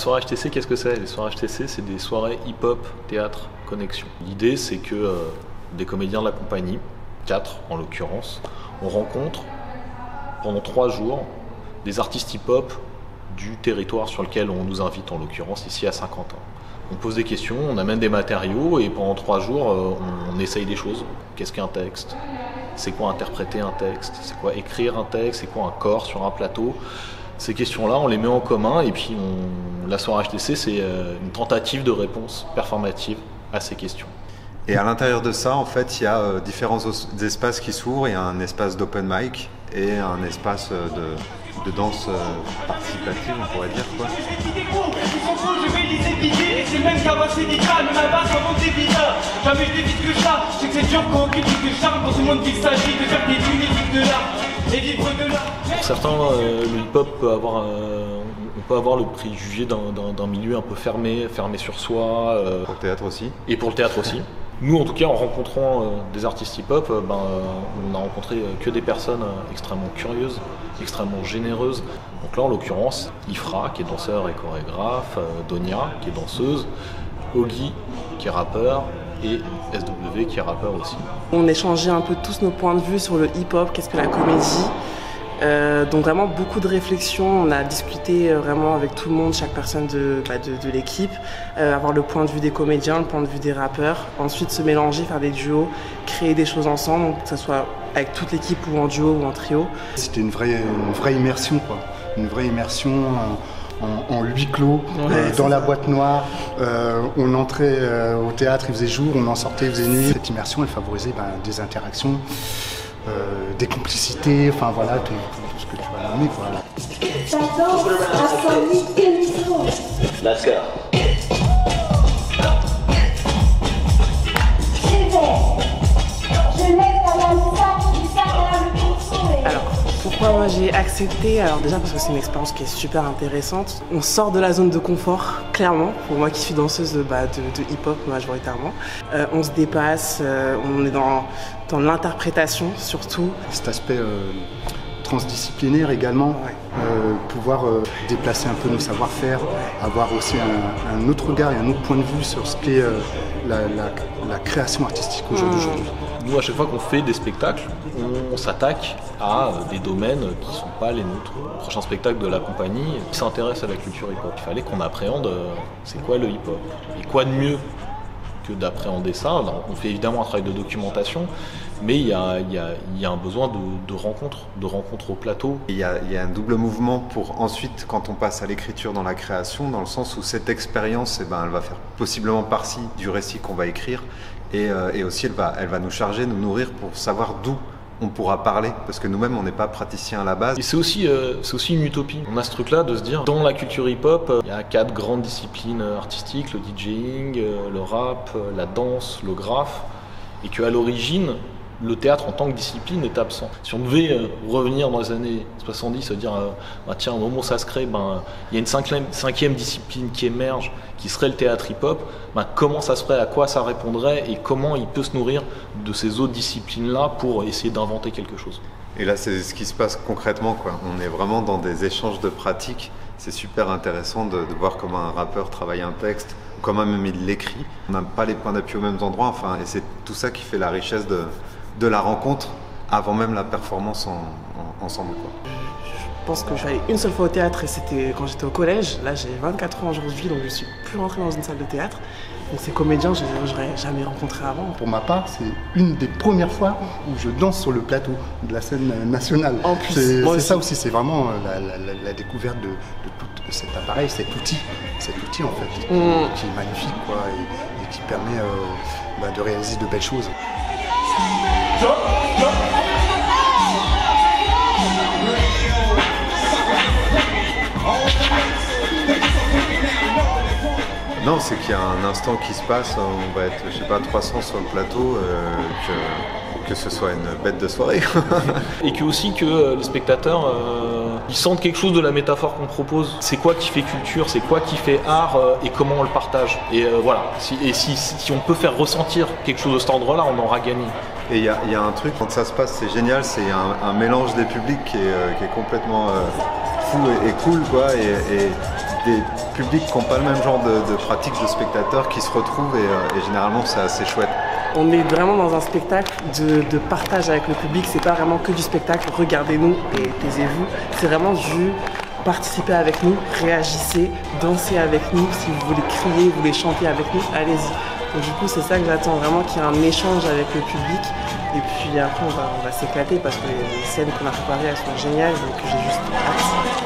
soirées HTC, qu'est-ce que c'est? Les soirées HTC, c'est des soirées hip-hop, théâtre, connexion. L'idée, c'est que des comédiens de la compagnie, 4 en l'occurrence, on rencontre pendant 3 jours des artistes hip-hop du territoire sur lequel on nous invite, en l'occurrence ici à Saint-Quentin. On pose des questions, on amène des matériaux et pendant 3 jours, on essaye des choses. Qu'est-ce qu'un texte? C'est quoi interpréter un texte? C'est quoi écrire un texte? C'est quoi un corps sur un plateau? Ces questions-là, on les met en commun et puis la soirée HTC, c'est une tentative de réponse performative à ces questions. Et à l'intérieur de ça, en fait, il y a différents espaces qui s'ouvrent. Il y a un espace d'open mic et un espace de danse participative, on pourrait dire, quoi. Pour certains, le hip-hop peut avoir, on peut avoir le préjugé d'un milieu un peu fermé sur soi. Pour le théâtre aussi. Et pour le théâtre aussi. Nous, en tout cas, en rencontrant des artistes hip-hop, on a rencontré que des personnes extrêmement curieuses, extrêmement généreuses. Donc là, en l'occurrence, Ifra, qui est danseur et chorégraphe, Donia, qui est danseuse, Ogi, qui est rappeur, et SW, qui est rappeur aussi. On échangeait un peu tous nos points de vue sur le hip-hop, qu'est-ce que la comédie. Donc vraiment beaucoup de réflexions, on a discuté vraiment avec tout le monde, chaque personne de l'équipe, avoir le point de vue des comédiens, le point de vue des rappeurs, ensuite se mélanger, faire des duos, créer des choses ensemble, que ce soit avec toute l'équipe ou en duo ou en trio. C'était une vraie immersion, quoi. Une vraie immersion en huis clos, dans la boîte noire. On entrait au théâtre, il faisait jour, on en sortait, il faisait nuit. Cette immersion, elle favorisait des interactions. Des complicités, enfin voilà, tout ce que tu vas nommer, quoi. Let's go. Alors, pourquoi moi j'ai accepté? Alors déjà parce que c'est une expérience qui est super intéressante. On sort de la zone de confort, clairement, pour moi qui suis danseuse de hip-hop majoritairement. On se dépasse, on est dans l'interprétation surtout. Cet aspect transdisciplinaire également, ouais. Pouvoir déplacer un peu nos savoir-faire, avoir aussi un autre regard et un autre point de vue sur ce qu'est la création artistique aujourd'hui. Nous, à chaque fois qu'on fait des spectacles, on s'attaque à des domaines qui ne sont pas les nôtres. Le prochain spectacle de la compagnie qui s'intéresse à la culture hip-hop. Il fallait qu'on appréhende c'est quoi le hip-hop. Et quoi de mieux que d'appréhender ça? Alors, on fait évidemment un travail de documentation, mais il y a un besoin de rencontres au plateau. Il y a un double mouvement pour ensuite, quand on passe à l'écriture dans la création, dans le sens où cette expérience, elle va faire possiblement partie du récit qu'on va écrire, et aussi elle va nous charger, nous nourrir pour savoir d'où on pourra parler, parce que nous-mêmes on n'est pas praticiens à la base. Et c'est aussi une utopie. On a ce truc-là de se dire, dans la culture hip-hop, il y a 4 grandes disciplines artistiques, le DJing, le rap, la danse, le graphe, et qu'à l'origine, le théâtre en tant que discipline est absent. Si on devait revenir dans les années 70, se dire tiens, au moment où ça se crée, il y a une cinquième discipline qui émerge, qui serait le théâtre hip-hop, comment ça se ferait, à quoi ça répondrait et comment il peut se nourrir de ces autres disciplines-là pour essayer d'inventer quelque chose. Et là, c'est ce qui se passe concrètement, quoi. On est vraiment dans des échanges de pratiques. C'est super intéressant de voir comment un rappeur travaille un texte, comment même il l'écrit. On n'a pas les points d'appui aux mêmes endroits, et c'est tout ça qui fait la richesse de la rencontre avant même la performance ensemble, quoi. Je pense que je suis allée une seule fois au théâtre et c'était quand j'étais au collège. Là j'ai 24 ans aujourd'hui, donc je suis plus rentrée dans une salle de théâtre. Donc ces comédiens, je les aurais jamais rencontrés avant. Pour ma part, c'est une des premières fois où je danse sur le plateau de la scène nationale. En plus, c'est ça aussi, c'est vraiment la découverte de tout cet appareil, cet outil en fait, qui est magnifique, quoi, et qui permet de réaliser de belles choses. Non, c'est qu'il y a un instant qui se passe, on va être, 300 sur le plateau, que ce soit une bête de soirée. Et que aussi que les spectateurs, ils sentent quelque chose de la métaphore qu'on propose. C'est quoi qui fait culture, c'est quoi qui fait art et comment on le partage. Et voilà, si on peut faire ressentir quelque chose de cet ordre-là, on aura gagné. Et il y a un truc, quand ça se passe, c'est génial, c'est un mélange des publics qui est complètement fou et cool, quoi. Et des publics qui n'ont pas le même genre de pratiques de spectateurs qui se retrouvent et généralement c'est assez chouette. On est vraiment dans un spectacle de partage avec le public, c'est pas vraiment que du spectacle, regardez-nous et taisez-vous, c'est vraiment du participez avec nous, réagissez, dansez avec nous, si vous voulez crier, vous voulez chanter avec nous, allez-y. Donc du coup c'est ça que j'attends, vraiment qu'il y ait un échange avec le public et puis après on va s'éclater parce que les scènes qu'on a préparées elles sont géniales donc j'ai juste hâte.